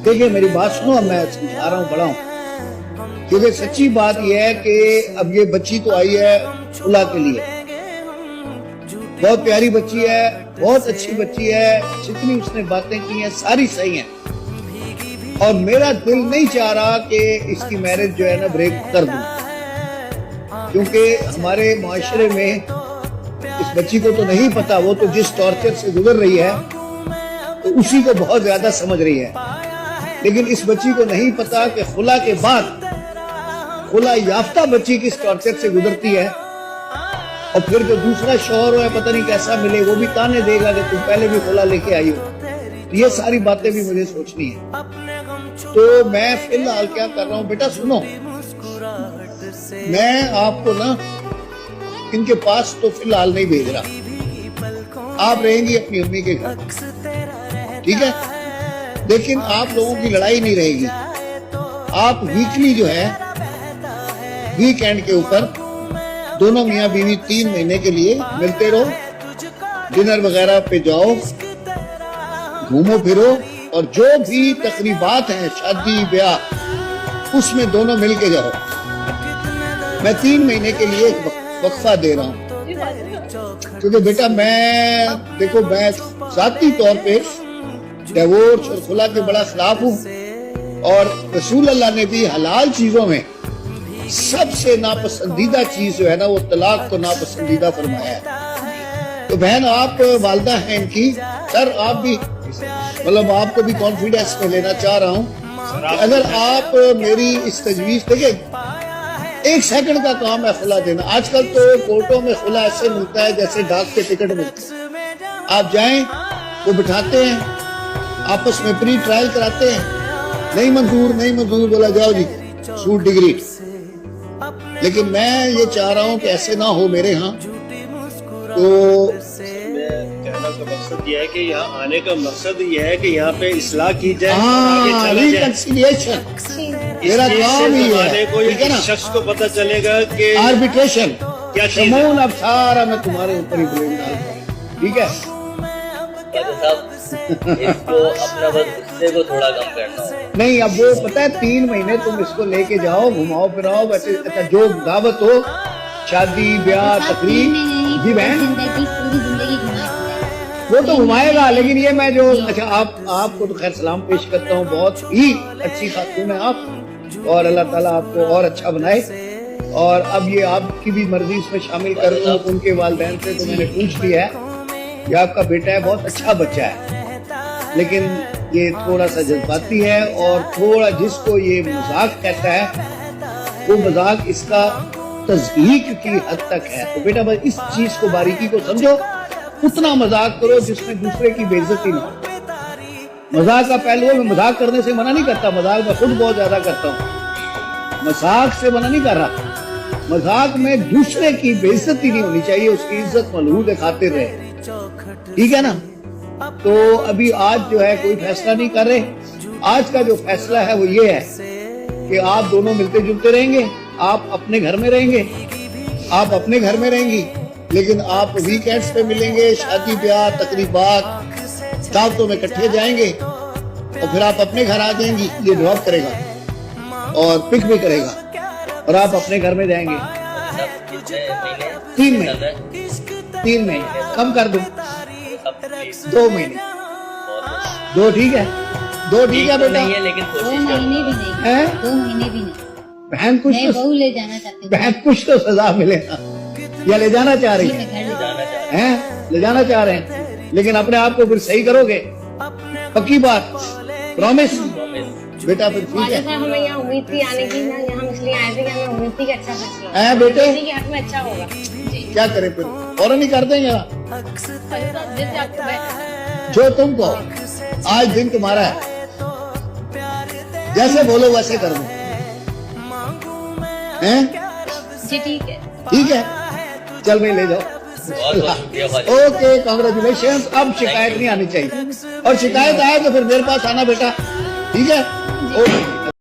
देखिए मेरी बात सुनो, अब मैं समझा रहा हूँ, बड़ा हूँ, क्योंकि सच्ची बात यह है कि अब ये बच्ची तो आई है खुला के लिए, बहुत प्यारी बच्ची है, बहुत अच्छी बच्ची है, जितनी उसने बातें की हैं सारी सही हैं, और मेरा दिल नहीं चाह रहा कि इसकी मैरिज जो है ना ब्रेक कर दूं, क्योंकि हमारे माशरे में इस बच्ची को तो नहीं पता, वो तो जिस टॉर्चर से गुजर रही है तो उसी को बहुत ज्यादा समझ रही है, लेकिन इस बच्ची को नहीं पता कि खुला के बाद खुला याफ्ता बच्ची किस टॉर्चर से गुजरती है, और फिर जो दूसरा शौहर है पता नहीं कैसा मिले, वो भी ताने देगा कि तुम पहले भी खुला लेके आई हो। ये सारी बातें भी मुझे सोचनी है, तो मैं फिलहाल क्या कर रहा हूँ, बेटा सुनो, मैं आपको ना इनके पास तो फिलहाल नहीं भेज रहा, आप रहेंगी अपनी अम्मी के घर, ठीक है, लेकिन आप लोगों की लड़ाई नहीं रहेगी, आप वीकली जो है वीकेंड के ऊपर दोनों मियाँ बीवी 3 महीने के लिए मिलते रहो, डिनर वगैरह पे जाओ, घूमो फिरो, और जो भी तकरीबात हैं शादी ब्याह उसमें दोनों मिल के जाओ। मैं 3 महीने के लिए वक्फा दे रहा हूँ, क्योंकि बेटा मैं देखो मैं जाती तौर पे डिवोर्स और खुला के बड़ा खिलाफ हूँ, और रसूल अल्लाह ने भी हलाल चीजों में सबसे नापसंदीदा चीज जो है ना वो तलाक को नापसंदीदा फरमाया है। तो बहन आप वालदा हैं इनकी, सर आप भी मतलब आपको भी कॉन्फिडेंस में लेना चाह रहा हूँ, अगर आप मेरी इस तजवीज देखिए, 1 सेकंड का काम है खुला देना, आजकल तो कोर्टों में खुला ऐसे मिलता है जैसे डाक के टिकट मिलते हैं, आप जाएं वो बिठाते हैं, आपस में प्री ट्रायल कराते हैं, नहीं मंजूर बोला जाओ जी सूट डिग्री। लेकिन मैं ये चाह रहा हूँ कि ऐसे ना हो मेरे यहाँ, तो कहना का मकसद ये है कि यहाँ आने का मकसद ये है कि यहाँ पे इस्लाह की जाए, रिकंसिलिएशन मेरा काम ही है, ठीक है ना, शख्स को पता चलेगा कि आर्बिट्रेशन क्या चीज है। अब सारा मैं तुम्हारे ऊपर ही ब्लेम डालता हूँ, ठीक है इसको अपना बस गुस्से को थोड़ा कम करना हो। नहीं, अब वो पता है 3 महीने तुम इसको लेके जाओ, घुमाओ फिराओ, वैसे अच्छा जो दावत हो, शादी ब्याह तकरीब, जी बहन पूरी जिंदगी घुमाएगा, वो तो घुमाएगा, लेकिन ये मैं जो अच्छा आपको तो खैर सलाम पेश करता हूँ, बहुत ही अच्छी खातून है आप, और अल्लाह ताला आपको और अच्छा बनाए, और अब ये आपकी भी मर्जी इसमें शामिल कर रहा हूँ। उनके वालिदैन से तो मैंने पूछ लिया है कि आपका बेटा है, बहुत अच्छा बच्चा है, लेकिन ये थोड़ा सा जज्बाती है, और थोड़ा जिसको ये मजाक कहता है वो मजाक इसका तज़हीक की हद तक है। तो बेटा बस इस चीज को बारीकी को समझो, उतना मजाक करो जिसमें दूसरे की बेइज्जती ना हो। मजाक का पहलू है, मैं मजाक करने से मना नहीं करता, मजाक मैं खुद बहुत ज्यादा करता हूँ, मजाक से मना नहीं कर रहा, मजाक में दूसरे की बेइज्जती नहीं होनी चाहिए, उसकी इज्जत मलहूद खातिर रहे, ठीक है ना। तो अभी आज जो है कोई फैसला नहीं कर रहे, आज का जो फैसला है वो ये है कि आप दोनों मिलते जुलते रहेंगे, आप अपने घर में रहेंगे, आप अपने घर में रहेंगी, लेकिन आप वीकेंड्स पे मिलेंगे, शादी ब्याह तकरीबात दावतों में इकट्ठे जाएंगे, और फिर आप अपने घर आ जाएंगी, ये ड्रॉप करेगा और पिक भी करेगा, और आप अपने घर में जाएंगे। 3 महीने कम कर दूं, 2 महीने, 2 ठीक है, 2 ठीक है बेटा, नहीं है लेकिन 2 कोशिश कर महीने भी नहीं, हैं? 2 महीने भी नहीं, बहन कुछ मैं तो बहू ले जाना चाहती हूँ, बहन कुछ तो सजा मिले ना, या ले जाना चाह रही मैं घर ले जाना है, हैं? ले जाना चाह रहे हैं, लेकिन अपने आप को फिर सही करोगे, पक्की बात, प्रॉमिस बेटा, फिर ठीक है। हमें यहाँ उम्मीद थी आने की ना, यहाँ इसलिए आए थे कि हमें उम्मीद थी कि अच्छा फैसला होगा, हैं बेटे, किसी के हक में अच्छा होगा। क्या करें फिर, फौरन ही कर देंगे ना, जैसे आपको जो तुम कहो, आज दिन तुम्हारा है, जैसे बोलो वैसे कर दो, हैं? जी ठीक है, ठीक है, चल भाई ले जाओ, बहुत बहुत शुक्रिया भाई। Okay congratulation. अब शिकायत नहीं आनी चाहिए, और शिकायत आए तो फिर मेरे पास आना बेटा, ठीक है, ओके।